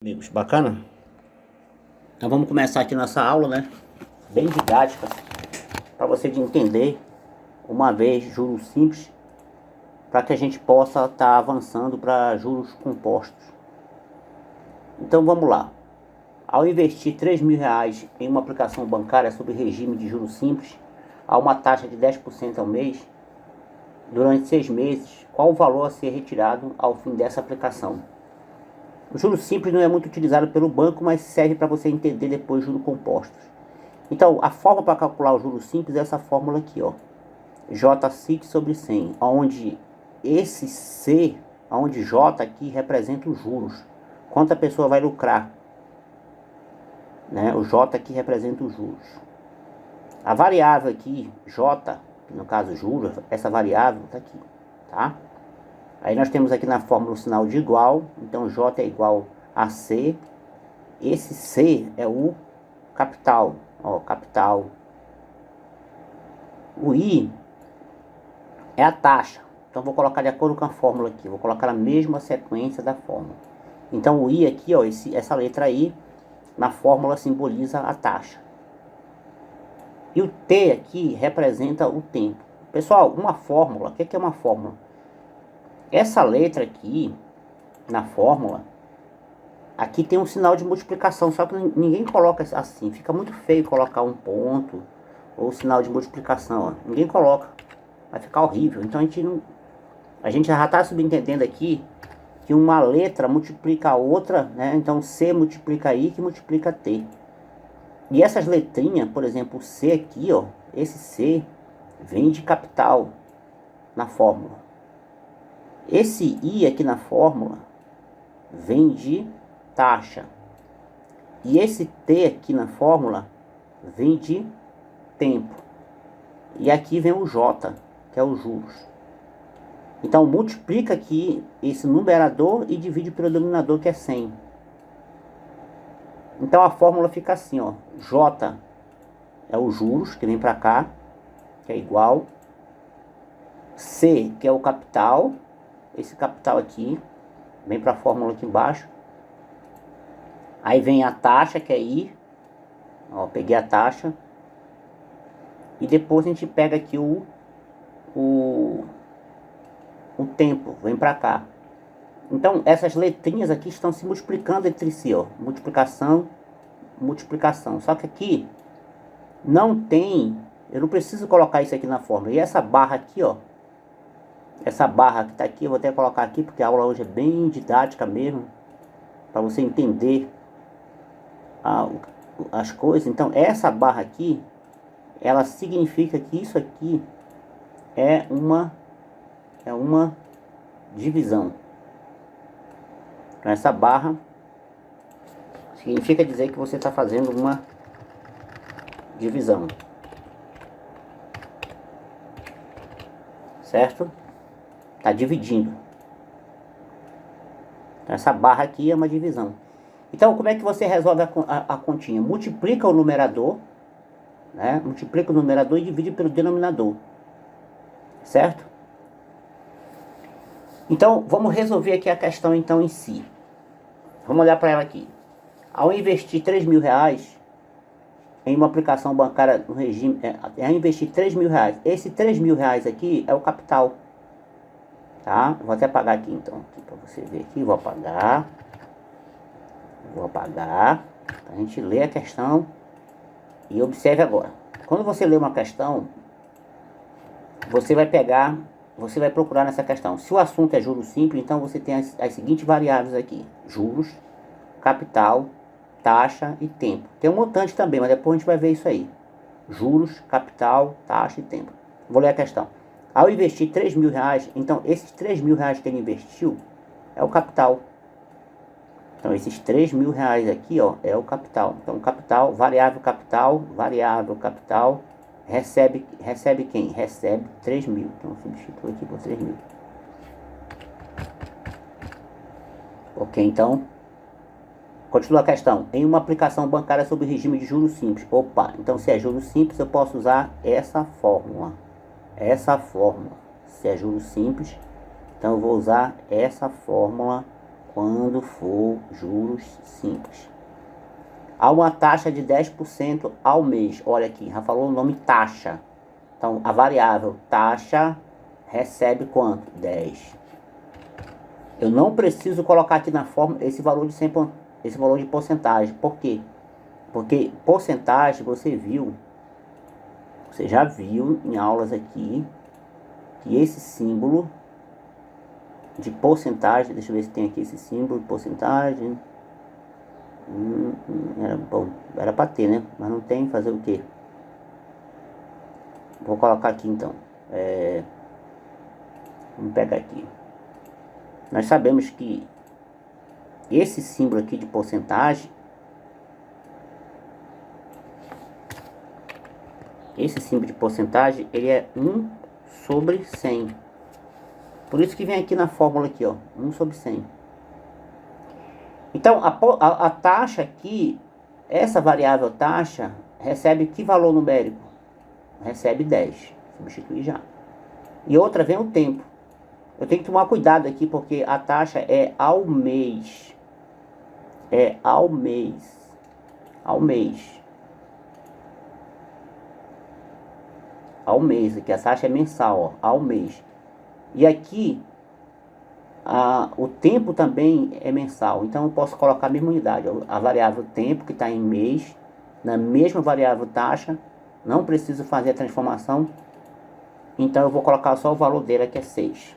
Amigos, bacana? Então vamos começar aqui nossa aula, né? Bem didática, para você de entender uma vez juros simples, para que a gente possa estar avançando para juros compostos. Então vamos lá. Ao investir R$3.000 em uma aplicação bancária sob regime de juros simples, a uma taxa de 10% ao mês, durante 6 meses, qual o valor a ser retirado ao fim dessa aplicação? O juro simples não é muito utilizado pelo banco, mas serve para você entender depois juros compostos. Então, a forma para calcular o juro simples é essa fórmula aqui, ó. J sobre 100, onde esse C, onde J aqui representa os juros. Quanto a pessoa vai lucrar, né? O J aqui representa os juros. A variável aqui, J, no caso juros, essa variável está aqui, tá? Aí nós temos aqui na fórmula o sinal de igual, então J é igual a C. Esse C é o capital, ó, capital. O I é a taxa, então vou colocar de acordo com a fórmula aqui, vou colocar a mesma sequência da fórmula. Então o I aqui, ó, essa letra I, na fórmula simboliza a taxa. E o T aqui representa o tempo. Pessoal, uma fórmula, o que é uma fórmula? Essa letra aqui, na fórmula, aqui tem um sinal de multiplicação, só que ninguém coloca assim, fica muito feio colocar um ponto, ou sinal de multiplicação, ó. Ninguém coloca, vai ficar horrível. Então a gente já está subentendendo aqui, que uma letra multiplica a outra, né? Então C multiplica I, que multiplica T. E essas letrinhas, por exemplo, o C aqui, ó, esse C vem de capital na fórmula. Esse I aqui na fórmula vem de taxa. E esse T aqui na fórmula vem de tempo. E aqui vem o J, que é os juros. Então multiplica aqui esse numerador e divide pelo denominador, que é 100. Então a fórmula fica assim, ó. J é os juros, que vem para cá, que é igual. C, que é o capital. Esse capital aqui, vem para a fórmula aqui embaixo. Aí vem a taxa, que é I. Ó, peguei a taxa. E depois a gente pega aqui o tempo, vem para cá. Então essas letrinhas aqui estão se multiplicando entre si, ó. Multiplicação, multiplicação. Só que aqui não tem, eu não preciso colocar isso aqui na fórmula. E essa barra aqui, ó. Essa barra que está aqui, eu vou até colocar aqui, porque a aula hoje é bem didática mesmo, para você entender as coisas. Então essa barra aqui, ela significa que isso aqui é uma divisão. Então essa barra significa dizer que você está fazendo uma divisão, certo? Está dividindo. Então, essa barra aqui é uma divisão. Então, como é que você resolve a continha? Multiplica o numerador, né? Multiplica o numerador e divide pelo denominador, certo? Então, vamos resolver aqui a questão então em si. Vamos olhar para ela aqui. Ao investir R$3.000 em uma aplicação bancária no regime, ao investir R$3.000, esse R$3.000 aqui é o capital. Tá? Vou até apagar aqui então, para você ver aqui, vou apagar, pra gente ler a questão. E observe agora, quando você lê uma questão, você vai procurar nessa questão. Se o assunto é juros simples, então você tem as seguintes variáveis aqui: juros, capital, taxa e tempo. Tem um montante também, mas depois a gente vai ver isso aí. Juros, capital, taxa e tempo. Vou ler a questão. Ao investir R$3.000, então esses R$3.000 que ele investiu é o capital. Então esses R$3.000 aqui, ó, é o capital. Então capital, variável capital, recebe quem? Recebe 3.000. Então substitui aqui por 3.000. Ok, então continua a questão. Em uma aplicação bancária sob regime de juros simples. Opa, então se é juros simples eu posso usar essa fórmula. Se é juros simples, então eu vou usar essa fórmula quando for juros simples. Há uma taxa de 10% ao mês. Olha aqui, já falou o nome taxa. Então, a variável taxa recebe quanto? 10. Eu não preciso colocar aqui na fórmula esse valor de porcentagem. Por quê? Porque porcentagem você já viu em aulas aqui, que esse símbolo de porcentagem, deixa eu ver se tem aqui esse símbolo de porcentagem. Era para ter, né? Mas não tem, fazer o quê? Vou colocar aqui então. Vamos pegar aqui. Nós sabemos que esse símbolo aqui de porcentagem, ele é 1 sobre 100. Por isso que vem aqui na fórmula aqui, ó, 1 sobre 100. Então, a taxa aqui, essa variável taxa, recebe que valor numérico? Recebe 10. Substituir já. E outra vem o tempo. Eu tenho que tomar cuidado aqui, porque a taxa é ao mês. É ao mês. Ao mês. Ao mês. Aqui a taxa é mensal, ó, ao mês. E aqui, o tempo também é mensal. Então eu posso colocar a mesma unidade. A variável tempo, que está em mês, na mesma variável taxa. Não preciso fazer a transformação. Então eu vou colocar só o valor dele, que é 6.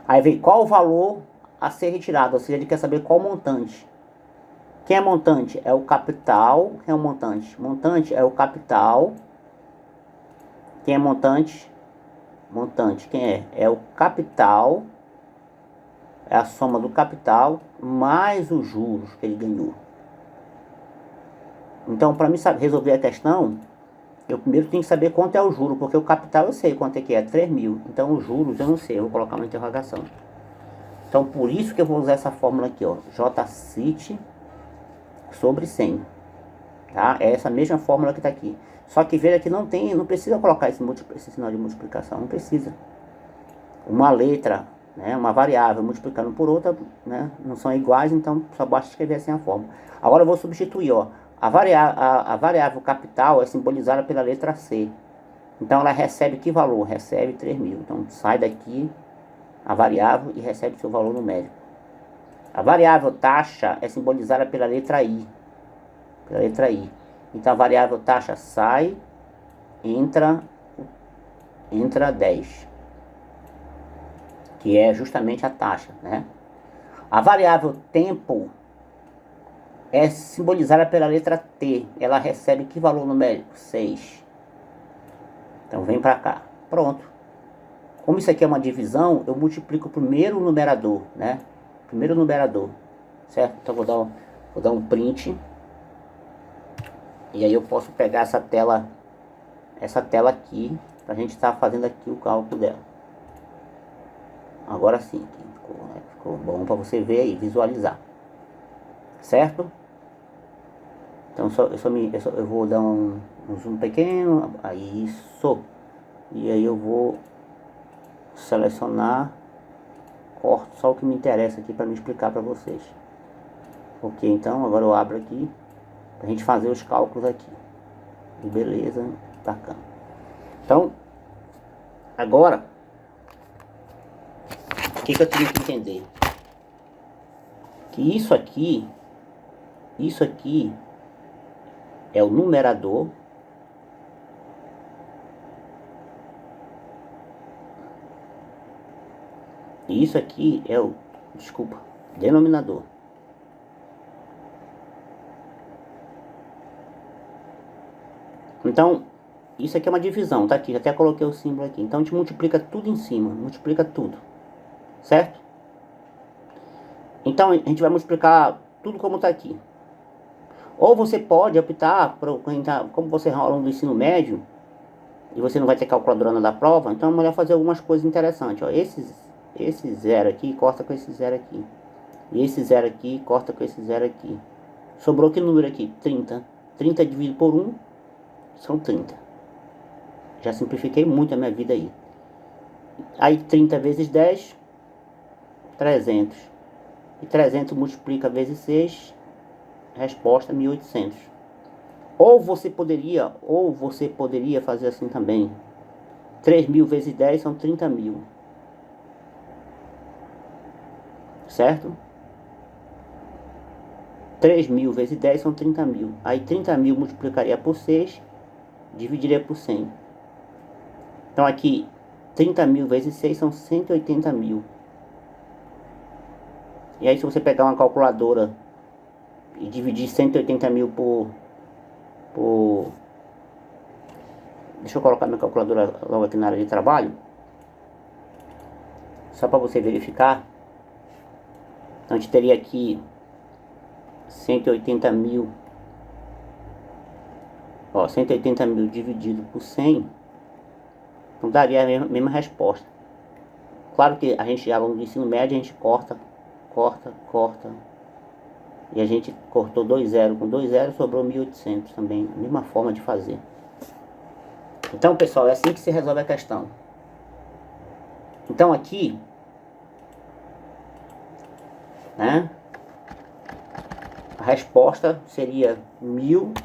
Aí vem qual o valor a ser retirado. Ou seja, ele quer saber qual montante. Quem é montante? É o capital. Quem é o montante? Montante é o capital. Quem é montante? Montante, quem é? É o capital. É a soma do capital mais os juros que ele ganhou. Então, para mim resolver a questão, eu primeiro tenho que saber quanto é o juro, porque o capital eu sei quanto é que é, 3 mil. Então, os juros eu não sei, eu vou colocar uma interrogação. Então, por isso que eu vou usar essa fórmula aqui, ó, JCIT sobre 100. Tá? É essa mesma fórmula que está aqui. Só que veja que não precisa colocar esse sinal de multiplicação, não precisa. Uma letra, né, uma variável multiplicando por outra, né, não são iguais, então só basta escrever assim a fórmula. Agora eu vou substituir, ó, a variável capital é simbolizada pela letra C. Então ela recebe que valor? Recebe 3 mil. Então sai daqui a variável e recebe seu valor numérico. A variável taxa é simbolizada pela letra I. Pela letra I. Então a variável taxa sai, entra 10. Que é justamente a taxa, né? A variável tempo é simbolizada pela letra T. Ela recebe que valor numérico? 6. Então vem para cá. Pronto. Como isso aqui é uma divisão, eu multiplico o primeiro numerador, né? Primeiro numerador. Certo? Então vou dar um print. E aí eu posso pegar essa tela aqui, pra gente estar fazendo aqui o cálculo dela. Agora sim, ficou bom para você ver e visualizar. Certo? Então eu vou dar um zoom pequeno, aí isso. E aí eu vou selecionar, corto só o que me interessa aqui para me explicar para vocês. Ok, então agora eu abro aqui pra gente fazer os cálculos aqui. Beleza, bacana. Então, agora, o que eu tenho que entender? Que isso aqui é o numerador. E isso aqui é o, denominador. Então, isso aqui é uma divisão, tá aqui, já até coloquei o símbolo aqui. Então a gente multiplica tudo em cima, multiplica tudo, certo? Então a gente vai multiplicar tudo como tá aqui. Ou você pode optar, como você é aluno do ensino médio, e você não vai ter calculadora na da prova, então é melhor fazer algumas coisas interessantes. Ó, esse zero aqui, corta com esse zero aqui. E esse zero aqui, corta com esse zero aqui. Sobrou que número aqui? 30. 30 dividido por 1, são 30. Já simplifiquei muito a minha vida aí. Aí 30 vezes 10, 300. E 300 multiplica vezes 6, resposta 1.800. Ou você poderia fazer assim também. 3.000 vezes 10 são 30.000. Certo? 3.000 vezes 10 são 30.000. Aí 30.000 multiplicaria por 6, dividiria por 100. Então aqui, 30.000 vezes 6 são 180.000. E aí se você pegar uma calculadora e dividir 180.000 por... Deixa eu colocar minha calculadora logo aqui na área de trabalho. Só para você verificar. Então a gente teria aqui 180.000. Ó, 180.000 dividido por 100. Então daria a mesma resposta. Claro que a gente, aluno do ensino médio, a gente corta. E a gente cortou 2 zeros. Com 2 zeros sobrou 1.800 também. A mesma forma de fazer. Então, pessoal, é assim que se resolve a questão. Então aqui, né, a resposta seria 1.000.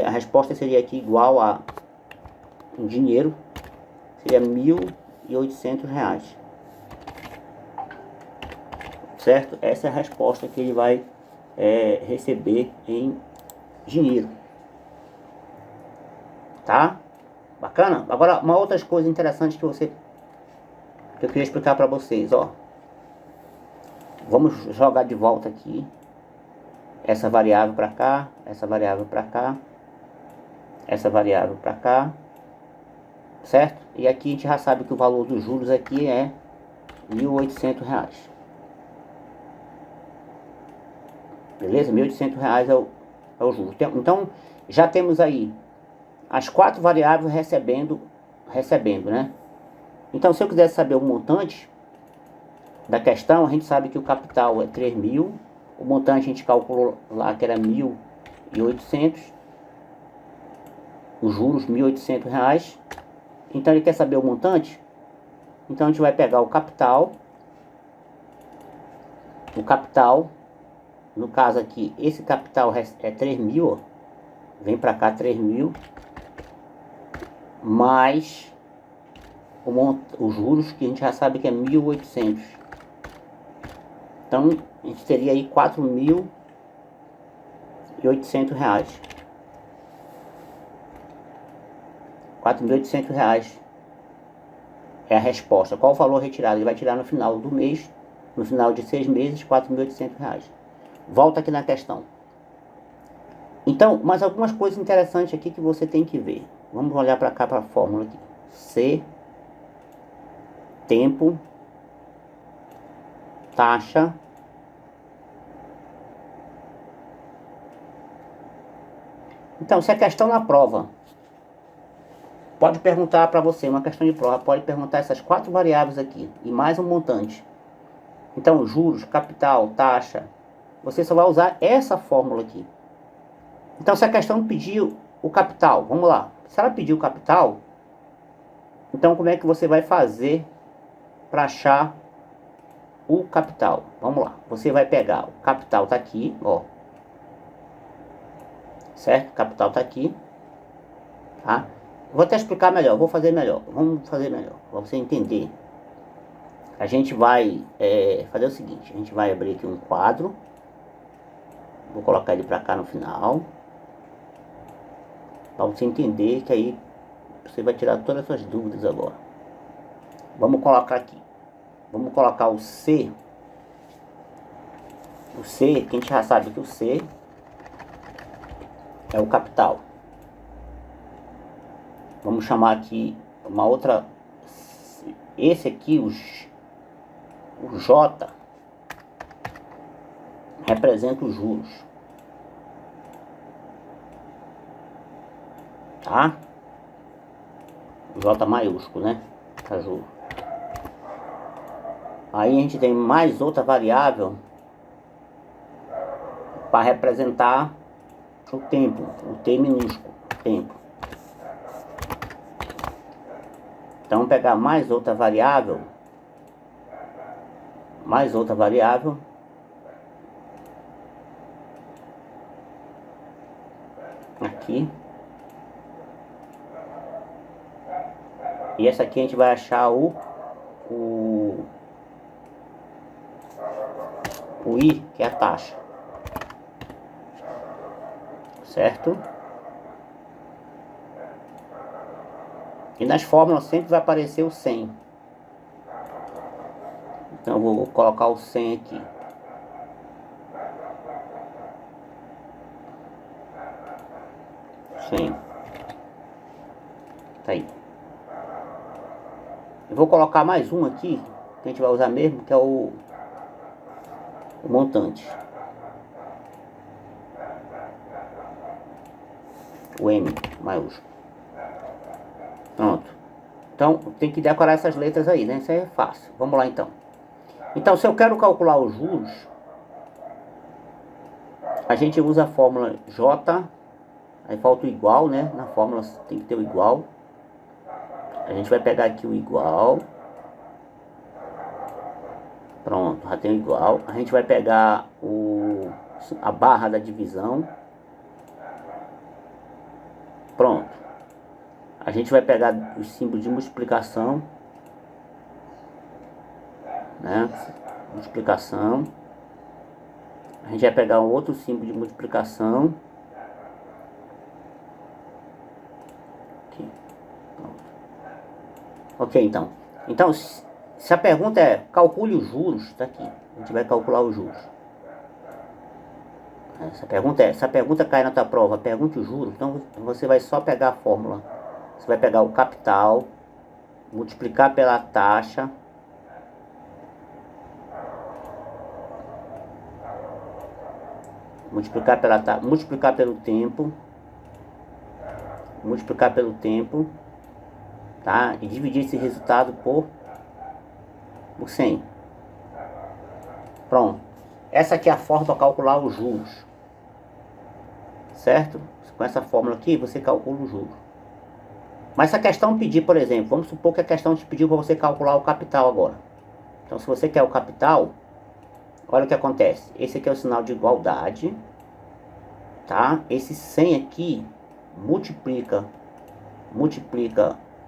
A resposta seria aqui igual a, em dinheiro, seria R$1.800. Certo? Essa é a resposta que ele vai receber em dinheiro. Tá? Bacana? Agora, uma outra coisa interessante que eu queria explicar para vocês, ó. Vamos jogar de volta aqui essa variável para cá, essa variável para cá, essa variável para cá, certo? E aqui a gente já sabe que o valor dos juros aqui é R$1.800. Beleza? R$1.800 é o juro. Então, já temos aí as 4 variáveis recebendo, né? Então, se eu quiser saber o montante da questão, a gente sabe que o capital é 3.000. O montante a gente calculou lá que era 1.800. Os juros, R$1.800. Então, ele quer saber o montante. Então, a gente vai pegar o capital. No caso aqui, esse capital é 3.000, ó. Vem pra cá 3.000. Mais os juros, que a gente já sabe que é 1.800. Então, a gente teria aí R$4.800. R$4.800 é a resposta. Qual o valor retirado? Ele vai tirar no final do mês, no final de 6 meses, R$4.800. Volta aqui na questão. Então, mais algumas coisas interessantes aqui que você tem que ver. Vamos olhar para cá, para a fórmula aqui. C, tempo, taxa, então, se a questão na prova pode perguntar para você, uma questão de prova, pode perguntar essas 4 variáveis aqui, e mais um montante. Então, juros, capital, taxa, você só vai usar essa fórmula aqui. Então, se a questão pediu o capital, vamos lá. Se ela pedir o capital, então como é que você vai fazer para achar o capital? Vamos lá. Você vai pegar, o capital tá aqui, ó. Certo? O capital tá aqui. Tá? Vou até explicar melhor, vou fazer melhor. Vamos fazer melhor, para você entender. A gente vai fazer o seguinte, a gente vai abrir aqui um quadro. Vou colocar ele para cá no final. Para você entender que aí você vai tirar todas as suas dúvidas agora. Vamos colocar aqui. Vamos colocar o C. O C, que a gente já sabe que o C é o capital. Vamos chamar aqui uma outra. Esse aqui, o J, representa os juros. Tá? J maiúsculo, né? Tá, juro. Aí a gente tem mais outra variável para representar o tempo, o T minúsculo, tempo. Então, pegar mais outra variável mais outra variável. Aqui. E essa aqui a gente vai achar o I, que é a taxa. Certo? E nas fórmulas sempre vai aparecer o 100. Então eu vou colocar o 100 aqui. Tá aí. Eu vou colocar mais um aqui, que a gente vai usar mesmo, que é o montante. O M maiúsculo. Pronto. Então tem que decorar essas letras aí, né? Isso aí é fácil. Vamos lá então. Então se eu quero calcular os juros, a gente usa a fórmula J. Aí falta o igual, né? Na fórmula tem que ter o igual. A gente vai pegar aqui o igual. Pronto, já tem o igual. A gente vai pegar a barra da divisão. Pronto. A gente vai pegar os símbolos de multiplicação, né? Multiplicação. A gente vai pegar um outro símbolo de multiplicação. Aqui. Pronto. Ok, então. Então, se a pergunta é calcule os juros, tá aqui. A gente vai calcular os juros. Se a pergunta cai na tua prova, pergunte os juros, então você vai só pegar a fórmula. Você vai pegar o capital, multiplicar pela taxa, multiplicar pelo tempo, tá? E dividir esse resultado por 100. Pronto. Essa aqui é a forma para calcular os juros. Certo? Com essa fórmula aqui, você calcula os juros. Mas se a questão pedir, por exemplo, vamos supor que a questão te pediu para você calcular o capital agora. Então, se você quer o capital, olha o que acontece. Esse aqui é o sinal de igualdade, tá? Esse 100 aqui multiplica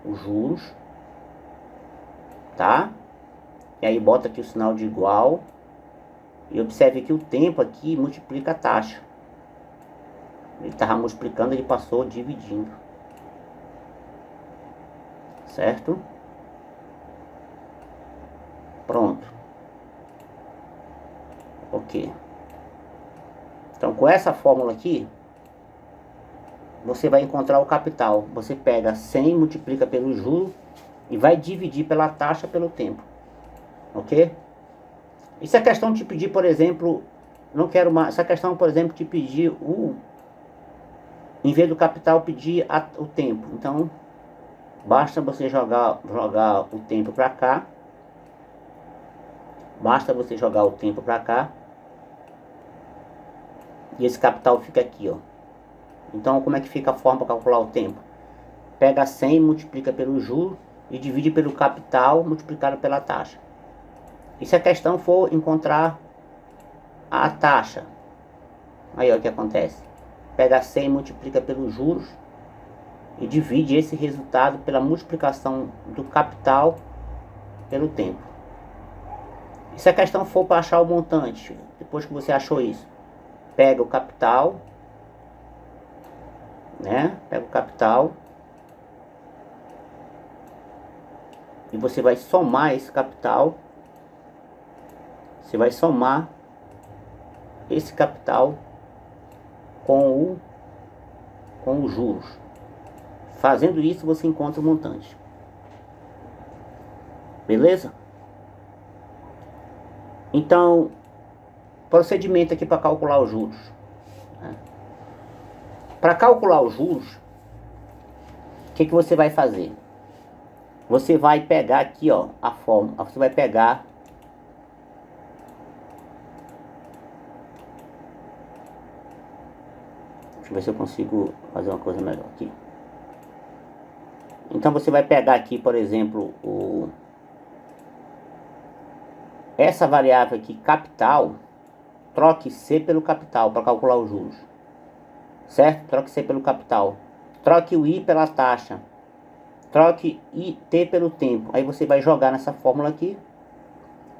os juros, tá? E aí bota aqui o sinal de igual. E observe que o tempo aqui multiplica a taxa. Ele estava multiplicando, ele passou dividindo. Certo? Pronto. Ok. Então, com essa fórmula aqui, você vai encontrar o capital. Você pega 100, multiplica pelo juro e vai dividir pela taxa pelo tempo. Ok? E se a questão te pedir, por exemplo, não quero mais. Se a questão, por exemplo, te pedir em vez do capital, pedir o tempo. Então, basta você jogar o tempo para cá. E esse capital fica aqui, ó. Então, como é que fica a forma para calcular o tempo? Pega 100, multiplica pelo juro e divide pelo capital multiplicado pela taxa. E se a questão for encontrar a taxa, aí ó, o que acontece? Pega 100, multiplica pelos juros e divide esse resultado pela multiplicação do capital pelo tempo. E se a questão for para achar o montante, depois que você achou isso, pega o capital, né? Pega o capital e você vai somar esse capital. Você vai somar esse capital com os juros. Fazendo isso, você encontra o montante. Beleza? Então, procedimento aqui para calcular os juros. Para calcular os juros, o que você vai fazer? Você vai pegar aqui, ó, a fórmula. Você vai pegar deixa eu ver se eu consigo fazer uma coisa melhor aqui. Então você vai pegar aqui, por exemplo, essa variável aqui, capital, troque C pelo capital para calcular os juros. Certo? Troque C pelo capital. Troque o I pela taxa. Troque T pelo tempo. Aí você vai jogar nessa fórmula aqui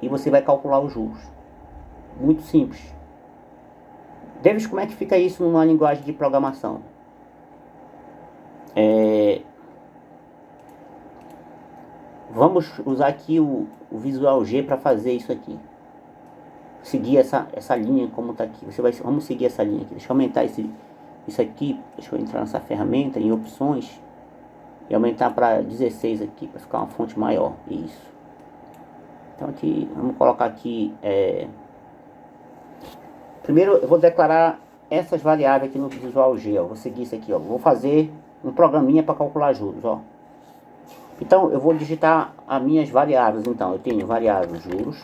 e você vai calcular os juros. Muito simples. Davis, como é que fica isso numa linguagem de programação? Vamos usar aqui o Visual G para fazer isso aqui. Seguir essa linha como está aqui. Vamos seguir essa linha aqui. Deixa eu aumentar isso aqui. Deixa eu entrar nessa ferramenta em opções e aumentar para 16 aqui para ficar uma fonte maior. Isso. Então aqui vamos colocar aqui. Primeiro eu vou declarar essas variáveis aqui no Visual G. Ó. Vou seguir isso aqui. Ó. Vou fazer um programinha para calcular juros. Ó. Então eu vou digitar as minhas variáveis. Então eu tenho variável juros.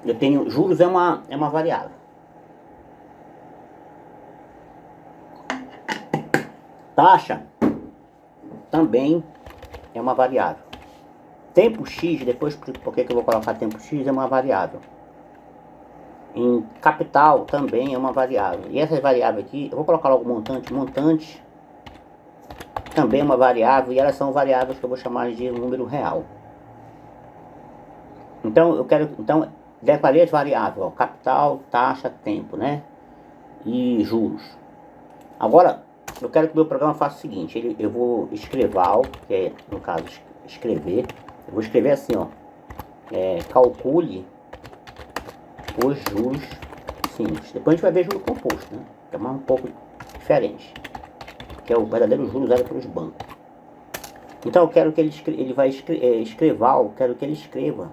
Eu tenho juros é uma variável. Taxa também é uma variável. Tempo X, depois por que eu vou colocar tempo X, é uma variável. Em capital também é uma variável. E essa variável aqui, eu vou colocar logo montante. Montante também é uma variável. E elas são variáveis que eu vou chamar de número real. Então declarei as variáveis, ó, capital, taxa, tempo, né? E juros. Agora, eu quero que o meu programa faça o seguinte. Eu vou escrever, que é, no caso, escrever. Eu vou escrever assim, ó. Calcule os juros simples. Depois a gente vai ver juro composto, né? Que é mais um pouco diferente. Que é o verdadeiro juro usado pelos bancos. Então eu quero que ele vai escrever, eu quero que ele escreva.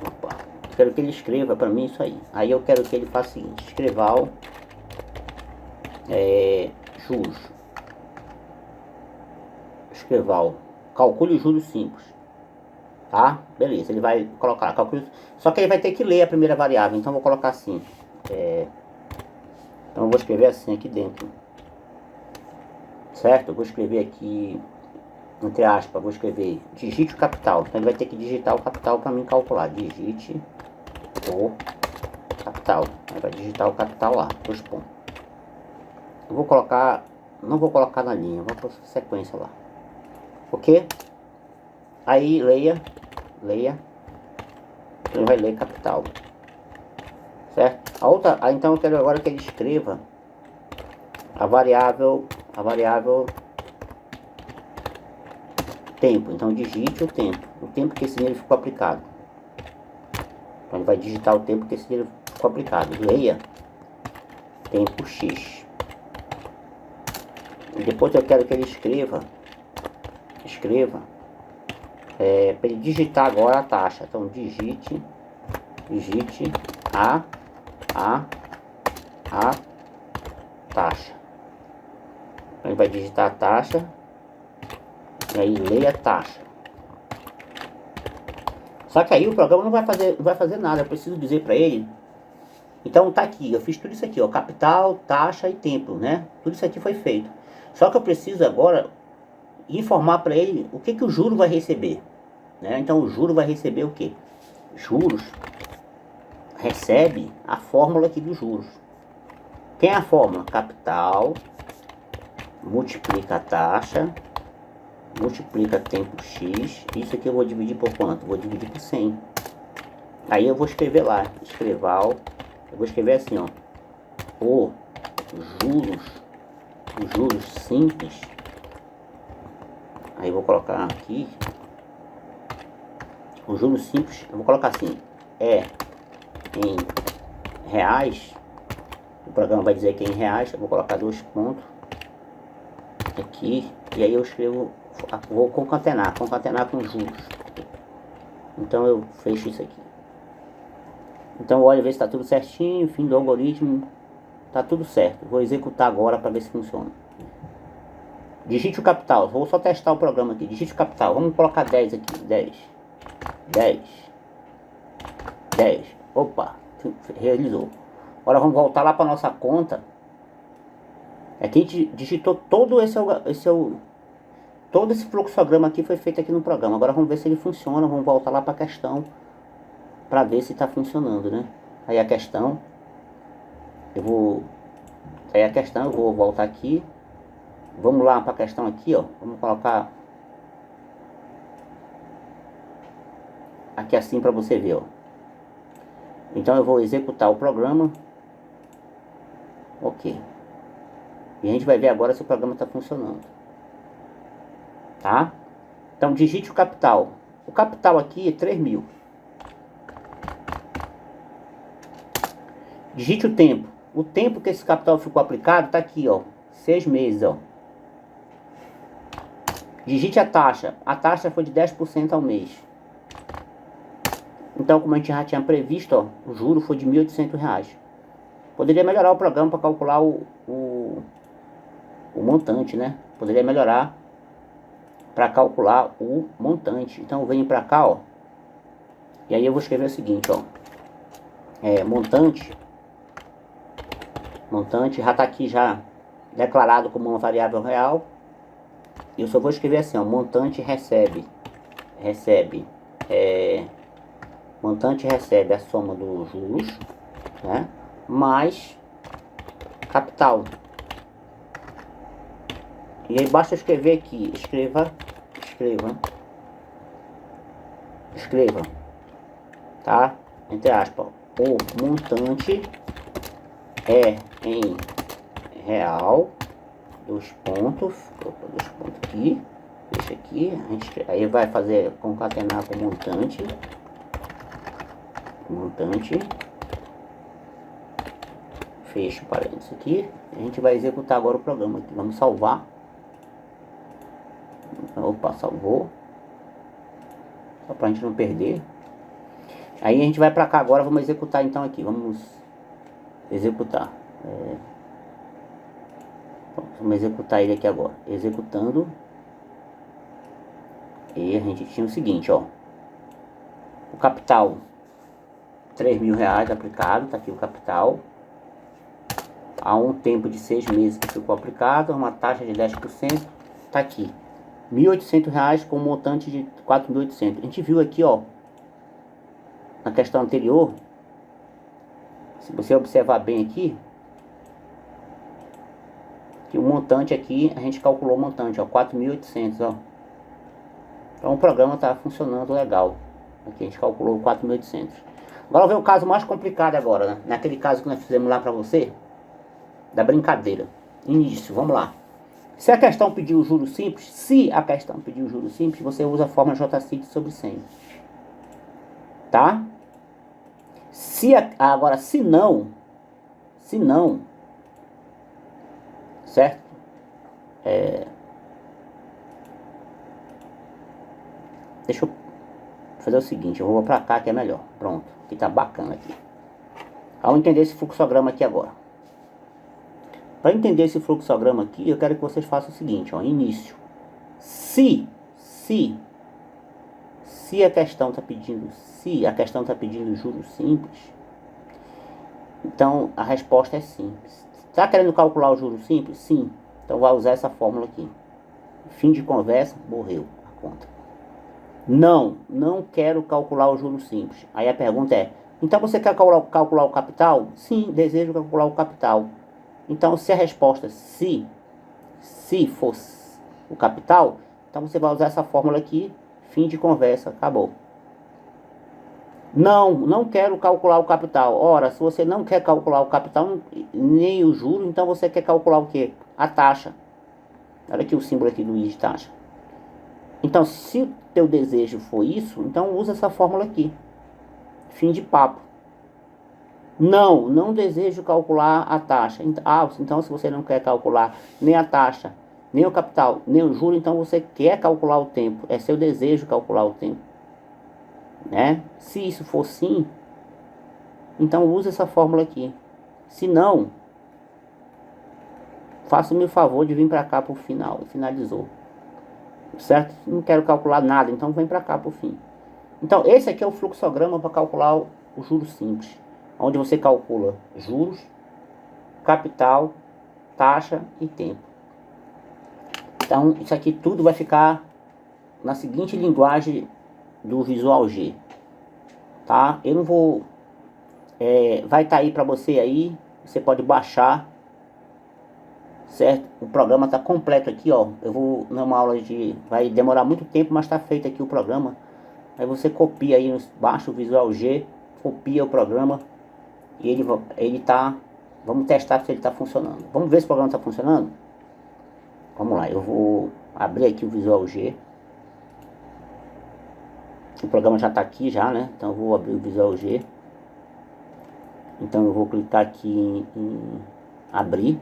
Opa, eu quero que ele escreva para mim isso aí. Aí eu quero que ele faça o seguinte, escrever juros. Escrever, calcule os juros simples. Tá? Beleza, ele vai colocar calcule. Só que ele vai ter que ler a primeira variável. Então eu vou colocar assim. Então eu vou escrever assim aqui dentro. Certo? Eu vou escrever aqui, entre aspas, vou escrever digite o capital. Então ele vai ter que digitar o capital para mim calcular. Digite o capital. Aí vai digitar o capital lá, dois pontos. Eu vou colocar, não vou colocar na linha, vou por sequência lá. Ok? Aí leia. Ele vai ler capital. Certo? Então eu quero agora que ele escreva a variável tempo. Então digite o tempo que esse dinheiro ficou aplicado. Então ele vai digitar o tempo que esse dinheiro ficou aplicado. Leia tempo X. E depois eu quero que ele escreva para ele digitar agora a taxa. Então digite a taxa. Ele vai digitar a taxa e aí leia a taxa. Só que aí o programa não vai fazer nada. Eu preciso dizer para ele. Então tá aqui, eu fiz tudo isso aqui, ó, capital, taxa e tempo, né? Tudo isso aqui foi feito. Só que eu preciso agora informar para ele o que o juro vai receber, né? Então o juro vai receber o que? Juros recebe a fórmula aqui dos juros. Quem é a fórmula? Capital multiplica a taxa multiplica tempo X. Isso aqui eu vou dividir por quanto? Vou dividir por 100. Aí eu vou escrever lá, eu vou escrever assim, ó, os juros simples. Aí eu vou colocar aqui os juros simples, eu vou colocar assim, em reais. O programa vai dizer que é em reais. Eu vou colocar 2 pontos aqui, e aí eu escrevo, vou concatenar com juros. Então eu fecho isso aqui. Então olha, ver se está tudo certinho, fim do algoritmo, tá tudo certo. Vou executar agora para ver se funciona. Digite o capital, vou só testar o programa aqui. Digite o capital, vamos colocar 10 aqui, 10. Opa, realizou. Agora vamos voltar lá para nossa conta. Aqui a gente digitou todo esse Todo esse fluxograma aqui foi feito aqui no programa. Agora vamos ver se ele funciona. Vamos voltar lá para a questão para ver se está funcionando, né? Aí a questão, eu vou voltar aqui. Vamos lá para a questão aqui, ó. Vamos colocar aqui assim para você ver, ó. Então eu vou executar o programa. Ok. E a gente vai ver agora se o programa está funcionando. Tá? Então digite o capital. O capital aqui é 3.000. Digite o tempo. O tempo que esse capital ficou aplicado está aqui, ó. 6 meses, ó. Digite a taxa. A taxa foi de 10% ao mês. Então, como a gente já tinha previsto, ó, o juro foi de R$ 1.800. Poderia melhorar o programa para calcular o montante, né? Poderia melhorar para calcular o montante. Então, eu venho para cá, ó. E aí eu vou escrever o seguinte, ó. Montante já está aqui já declarado como uma variável real. E eu só vou escrever assim, ó. Montante recebe a soma dos juros, né? Mais capital. E aí basta escrever aqui, escreva, tá? Entre aspas, o montante é em real, dois pontos aqui, deixa aqui, aí vai fazer concatenar com montante, fecha o parênteses aqui, a gente vai executar agora o programa aqui, vamos salvar. Opa, salvou. Só pra gente não perder. Aí a gente vai pra cá agora, vamos executar então aqui. Vamos executar. Vamos executar ele aqui agora. Executando. E a gente tinha o seguinte, ó. O capital, R$ 3.000 aplicado. Tá aqui o capital. Há um tempo de 6 meses que ficou aplicado. Uma taxa de 10%. Tá aqui. R$ 1.800 com um montante de 4.800. A gente viu aqui, ó, na questão anterior, se você observar bem aqui, que o montante aqui, a gente calculou o montante, ó, 4.800, ó. Então o programa está funcionando legal. Aqui a gente calculou 4.800. Agora vem o caso mais complicado agora, né? Naquele caso que nós fizemos lá para você, da brincadeira. Início, vamos lá. Se a questão pediu o juro simples, você usa a fórmula J sobre 100. Tá? Agora, se não, certo? Deixa eu fazer o seguinte, eu vou pra cá que é melhor. Pronto, que tá bacana aqui. Vamos entender esse fluxograma aqui agora. Para entender esse fluxograma aqui, eu quero que vocês façam o seguinte, ó, início. Se a questão está pedindo juros simples, então a resposta é sim. Está querendo calcular o juros simples? Sim. Então vai usar essa fórmula aqui. Fim de conversa, morreu a conta. Não quero calcular o juros simples. Aí a pergunta é, então você quer calcular o capital? Sim, desejo calcular o capital. Então, se a resposta se for o capital, então você vai usar essa fórmula aqui, fim de conversa, acabou. Não quero calcular o capital. Ora, se você não quer calcular o capital, nem o juro, então você quer calcular o quê? A taxa. Olha aqui o símbolo aqui do I de taxa. Então, se o teu desejo for isso, então usa essa fórmula aqui. Fim de papo. Não desejo calcular a taxa. Então se você não quer calcular nem a taxa, nem o capital, nem o juro, então você quer calcular o tempo. É seu desejo calcular o tempo, né? Se isso for sim, então use essa fórmula aqui. Se não, faça-me o favor de vir para cá para o final. Finalizou. Certo? Não quero calcular nada, então vem para cá para o fim. Então esse aqui é o fluxograma para calcular o juro simples, onde você calcula juros, capital, taxa e tempo. Então, isso aqui tudo vai ficar na seguinte linguagem do Visual G, tá? Eu não vou... vai estar aí para você aí, você pode baixar, certo? O programa está completo aqui, ó. Eu vou numa aula de... vai demorar muito tempo, mas está feito aqui o programa. Aí você copia aí, baixa o Visual G, copia o programa e ele tá... Vamos testar se ele está funcionando. Vamos ver se o programa está funcionando? Vamos lá, eu vou abrir aqui o Visual G. O programa já está aqui já, né? Então eu vou abrir o Visual G. Então eu vou clicar aqui em abrir.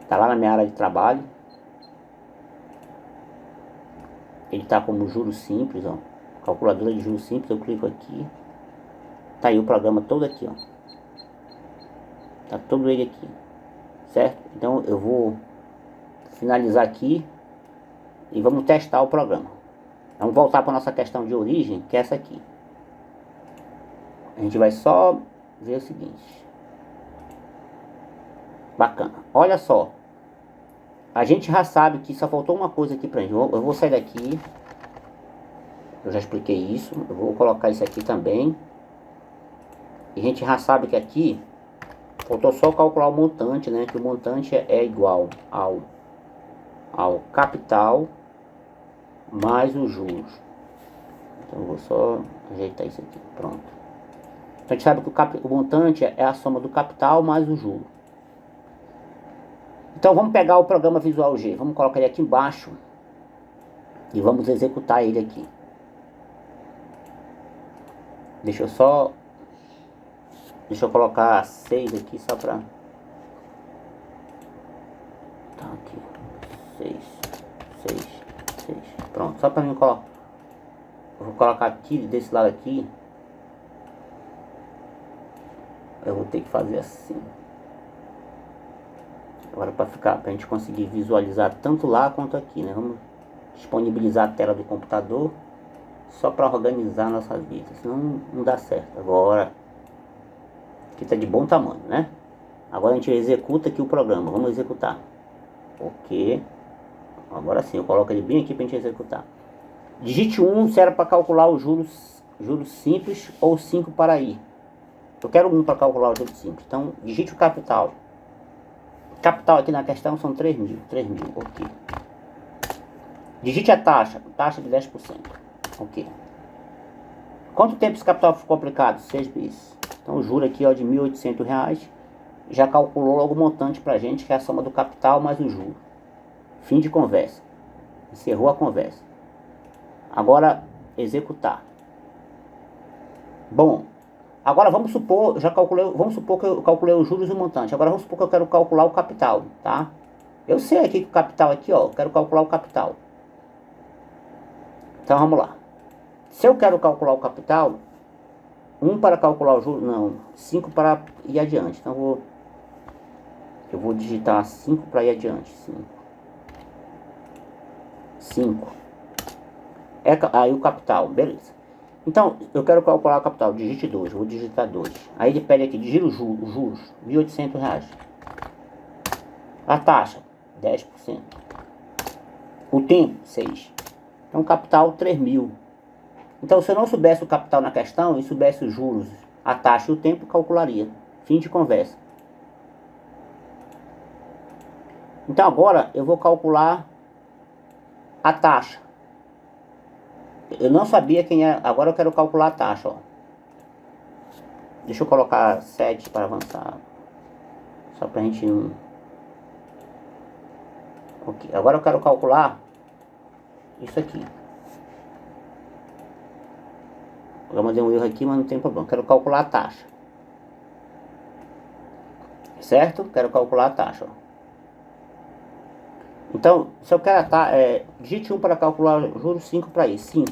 Está lá na minha área de trabalho. Ele está como juros simples, ó. Calculadora de juros simples, eu clico aqui. Tá aí o programa todo aqui, ó. Tá todo ele aqui, certo? Então eu vou finalizar aqui e vamos testar o programa. Vamos voltar para nossa questão de origem, que é essa aqui. A gente vai só ver o seguinte. Bacana. Olha só. A gente já sabe que só faltou uma coisa aqui pra gente. Eu vou sair daqui. Eu já expliquei isso. Eu vou colocar isso aqui também. E a gente já sabe que aqui faltou só calcular o montante, né? Que o montante é igual ao capital mais os juros. Então eu vou só ajeitar isso aqui. Pronto. Então a gente sabe que o montante é a soma do capital mais o juro. Então vamos pegar o programa Visual G. Vamos colocar ele aqui embaixo. E vamos executar ele aqui. Deixa eu colocar 6 aqui só para... Tá aqui. 6. Pronto, só para mim colocar. Eu vou colocar aqui, desse lado aqui. Eu vou ter que fazer assim. Agora pra gente conseguir visualizar tanto lá quanto aqui, né? Vamos disponibilizar a tela do computador só para organizar nossas vidas, senão não dá certo. Agora, aqui tá de bom tamanho, né? Agora a gente executa aqui o programa, vamos executar. Ok. Agora sim, eu coloco ele bem aqui pra gente executar. Digite 1 se era para calcular os juros simples ou 5 para ir. Eu quero 1 para calcular os juros simples. Então, digite o capital. Capital aqui na questão são 3.000, ok. Digite a taxa de 10%, ok. Quanto tempo esse capital ficou aplicado? 6 meses. Então o juro aqui, ó, de R$ 1.800, já calculou logo o montante pra gente, que é a soma do capital mais o juro. Fim de conversa. Encerrou a conversa. Agora, executar. Bom, agora vamos supor que eu calculei os juros e o montante. Agora vamos supor que eu quero calcular o capital, tá? Eu sei aqui que o capital aqui, ó, eu quero calcular o capital. Então vamos lá. Se eu quero calcular o capital, 1 para calcular o juros, não, 5 para ir adiante. Então eu vou digitar 5 para ir adiante. 5. Aí o capital, beleza. Então, eu quero calcular o capital, digite 2, vou digitar 2. Aí ele pede aqui, digita os juros, R$ 1.800. A taxa, 10%. O tempo, 6. Então, capital, 3.000. Então, se eu não soubesse o capital na questão e soubesse os juros, a taxa e o tempo, calcularia. Fim de conversa. Então, agora eu vou calcular a taxa. Eu não sabia quem é. Agora eu quero calcular a taxa, ó. Deixa eu colocar 7 para avançar. Só pra gente não... Ok, agora eu quero calcular isso aqui. Eu mandei um erro aqui, mas não tem problema. Eu quero calcular a taxa. Certo? Quero calcular a taxa, ó. Então, se eu quero digite 1 para calcular juros, 5 para ir. 5.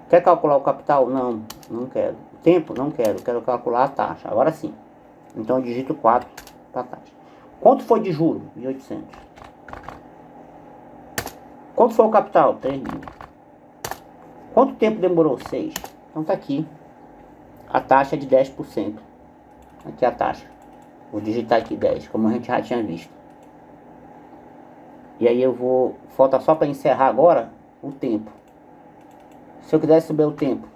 Quer calcular o capital? Não, não quero. Tempo? Não quero. Quero calcular a taxa. Agora sim. Então eu digito 4 para a taxa. Quanto foi de juro? 1.800. Quanto foi o capital? 3.000. Quanto tempo demorou? 6. Então tá aqui. A taxa é de 10%. Aqui é a taxa. Vou digitar aqui 10, como a gente já tinha visto. E aí eu vou... Falta só para encerrar agora o tempo. Se eu quiser subir o tempo.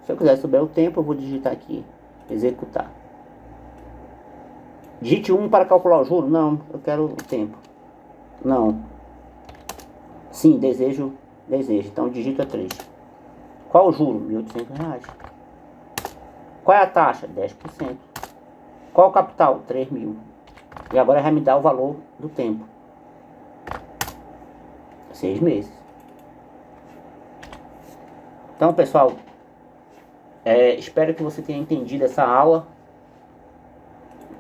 Se eu quiser subir o tempo, eu vou digitar aqui. Executar. Digite 1 para calcular o juro. Não, eu quero o tempo. Não. Sim, desejo. Então digita 3. Qual o juro? R$1.800. Qual é a taxa? 10%. Qual o capital? 3.000. E agora vai me dar o valor do tempo. 6 meses. Então, pessoal, espero que você tenha entendido essa aula.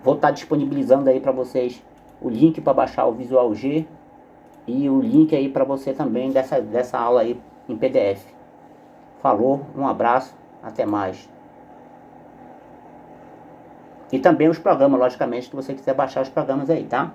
Vou estar disponibilizando aí para vocês o link para baixar o Visual G e o link aí para você também dessa aula aí em PDF. Falou, um abraço, até mais. E também os programas, logicamente, que você quiser baixar os programas aí, tá?